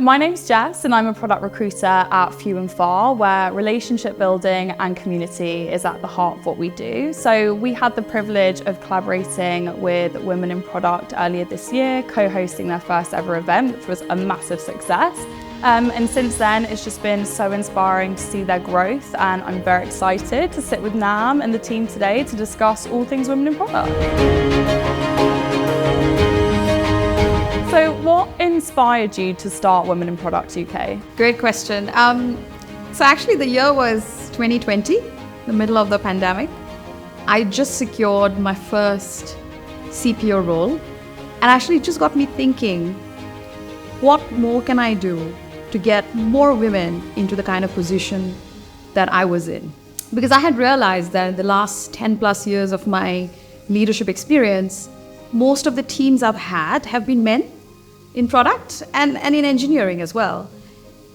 My name's Jess and I'm a product recruiter at Few and Far, where relationship building and community is at the heart of what we do. So we had the privilege of collaborating with Women in Product earlier this year, co-hosting their first ever event, which was a massive success. And since then, it's just been so inspiring to see their growth, and I'm very excited to sit with Nam and the team today to discuss all things Women in Product. So what inspired you to start Women in Product UK? Great question. So actually the year was 2020, the middle of the pandemic. I just secured my first CPO role, and actually it just got me thinking, what more can I do to get more women into the kind of position that I was in? Because I had realized that in the last 10 plus years of my leadership experience, most of the teams I've had have been men in product and in engineering as well.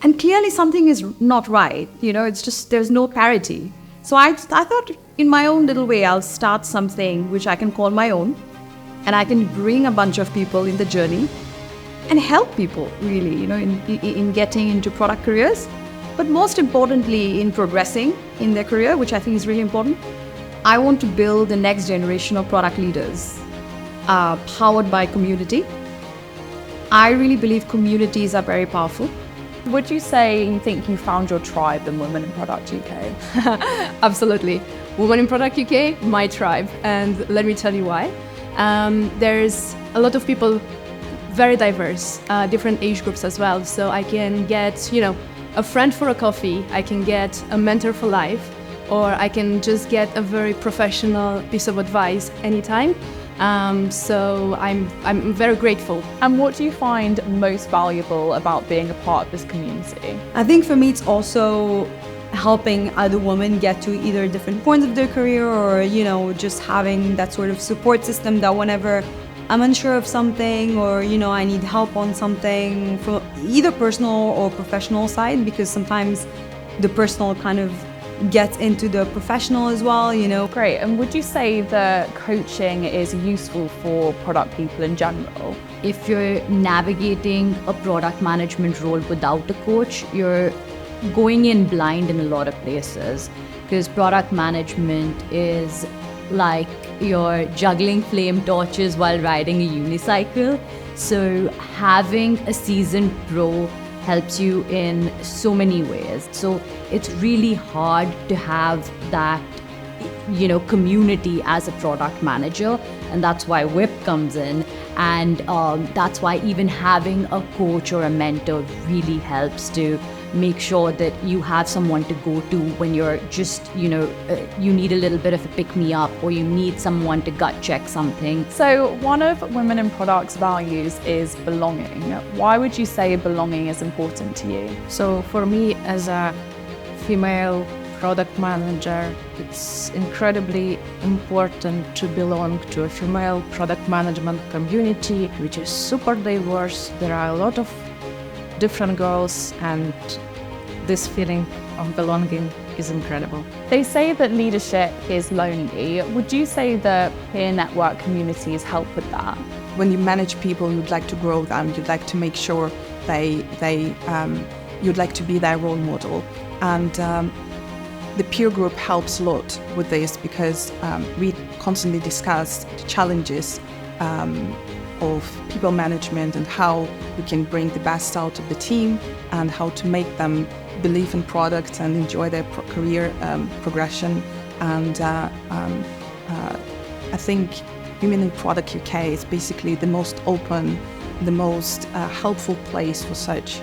And clearly something is not right. It's just, there's no parity. So I thought in my own little way, I'll start something which I can call my own, and I can bring a bunch of people in the journey and help people really, in getting into product careers, but most importantly in progressing in their career, which I think is really important. I want to build the next generation of product leaders, powered by community. I really believe communities are very powerful. Would you say you think you found your tribe in Women in Product UK? Absolutely. Women in Product UK, my tribe. And let me tell you why. There's a lot of people, very diverse, different age groups as well. So I can get, a friend for a coffee, I can get a mentor for life, or I can just get a very professional piece of advice anytime. So I'm very grateful. And what do you find most valuable about being a part of this community? I think for me it's also helping other women get to either different points of their career, or just having that sort of support system that whenever I'm unsure of something, or I need help on something from either personal or professional side, because sometimes the personal kind of gets into the professional as well, Great. And would you say that coaching is useful for product people in general? If you're navigating a product management role without a coach, you're going in blind in a lot of places, because product management is like you're juggling flame torches while riding a unicycle. So having a seasoned pro helps you in so many ways. So it's really hard to have that, community as a product manager. And that's why WIP comes in. And that's why even having a coach or a mentor really helps to make sure that you have someone to go to when you're just, you need a little bit of a pick-me-up, or you need someone to gut check something. So one of Women in Product's values is belonging. Why would you say belonging is important to you? So for me, as a female product manager, it's incredibly important to belong to a female product management community, which is super diverse. There are a lot of different girls, and this feeling of belonging is incredible. They say that leadership is lonely. Would you say that peer network communities help with that? When you manage people, you'd like to grow them. You'd like to make sure you'd like to be their role model. And the peer group helps a lot with this, because we constantly discuss the challenges of people management and how we can bring the best out of the team, and how to make them believe in products and enjoy their career progression. And I think Women in Product UK is basically the most open, the most helpful place for such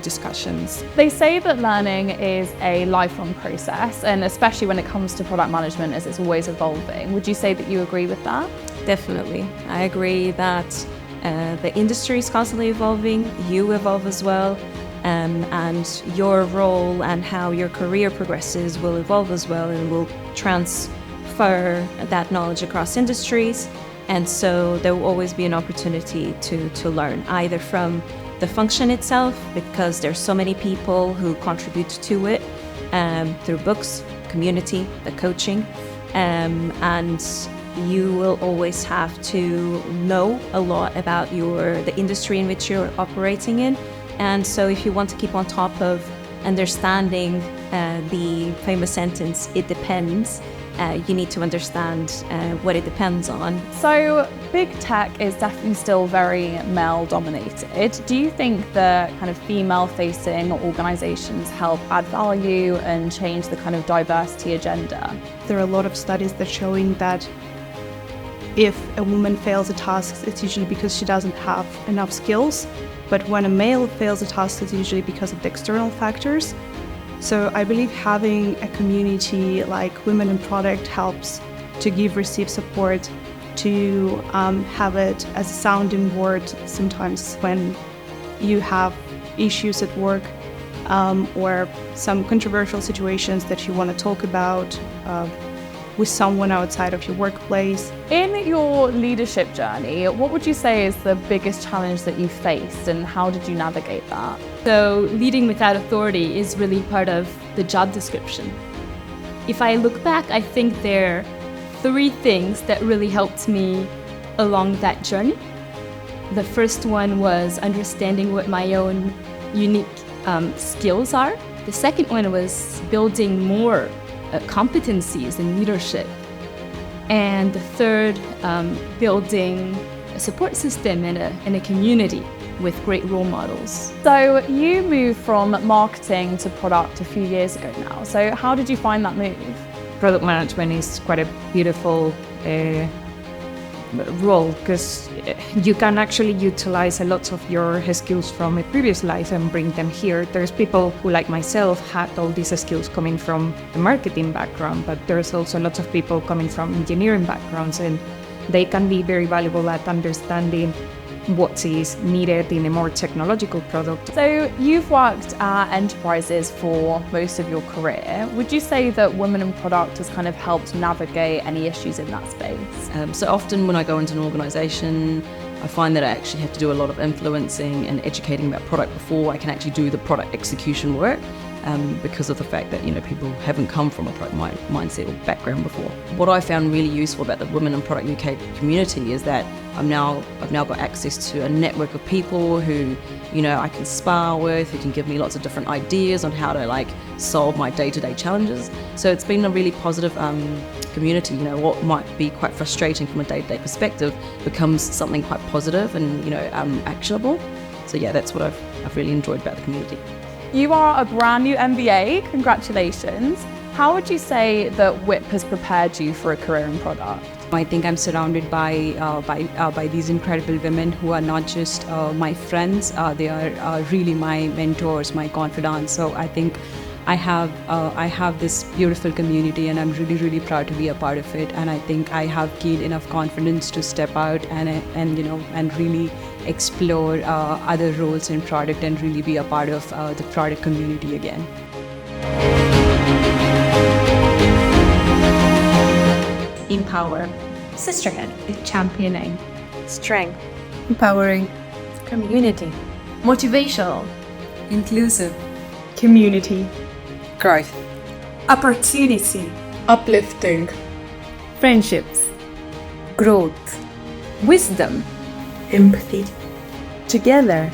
discussions. They say that learning is a lifelong process, and especially when it comes to product management, as it's always evolving. Would you say that you agree with that? Definitely. I agree that the industry is constantly evolving, you evolve as well, and your role and how your career progresses will evolve as well, and will transfer that knowledge across industries. And so there will always be an opportunity to learn, either from the function itself, because there's so many people who contribute to it through books, community, the coaching, and you will always have to know a lot about the industry in which you're operating in, And so if you want to keep on top of understanding the famous sentence, it depends, you need to understand what it depends on. So big tech is definitely still very male dominated. Do you think the kind of female facing organizations help add value and change the kind of diversity agenda? There are a lot of studies that showing that if a woman fails a task, it's usually because she doesn't have enough skills. But when a male fails a task, it's usually because of the external factors. So I believe having a community like Women in Product helps to receive support, to have it as a sounding board sometimes when you have issues at work or some controversial situations that you want to talk about with someone outside of your workplace. In your leadership journey, what would you say is the biggest challenge that you faced and how did you navigate that? So leading without authority is really part of the job description. If I look back, I think there are 3 things that really helped me along that journey. The first one was understanding what my own unique skills are. The second one was building more competencies in leadership. And the third, building a support system and a community with great role models. So you moved from marketing to product a few years ago now. So how did you find that move? Product management is quite a beautiful role because you can actually utilize a lot of your skills from a previous life and bring them here. There's people who, like myself, had all these skills coming from the marketing background, but there's also lots of people coming from engineering backgrounds, and they can be very valuable at understanding what is needed in a more technological product. So you've worked at enterprises for most of your career. Would you say that Women in Product has kind of helped navigate any issues in that space? So often when I go into an organisation, I find that I actually have to do a lot of influencing and educating about product before I can actually do the product execution work. Because of the fact that people haven't come from a product mindset or background before. What I found really useful about the Women in Product UK community is that I've now got access to a network of people who I can spar with, who can give me lots of different ideas on how to solve my day-to-day challenges. So it's been a really positive community. What might be quite frustrating from a day-to-day perspective becomes something quite positive and actionable. So yeah, that's what I've really enjoyed about the community. You are a brand new MBA, congratulations. How would you say that WIP has prepared you for a career in product? I think I'm surrounded by these incredible women who are not just my friends, they are really my mentors, my confidants. So I think I have this beautiful community and I'm really, really proud to be a part of it. And I think I have gained enough confidence to step out and really explore other roles in product and really be a part of the product community again. Empower. Sisterhood. Championing. Strength. Empowering. Community. Motivational. Inclusive. Community. Growth. Opportunity. Uplifting. Friendships. Growth. Wisdom. Empathy. Together.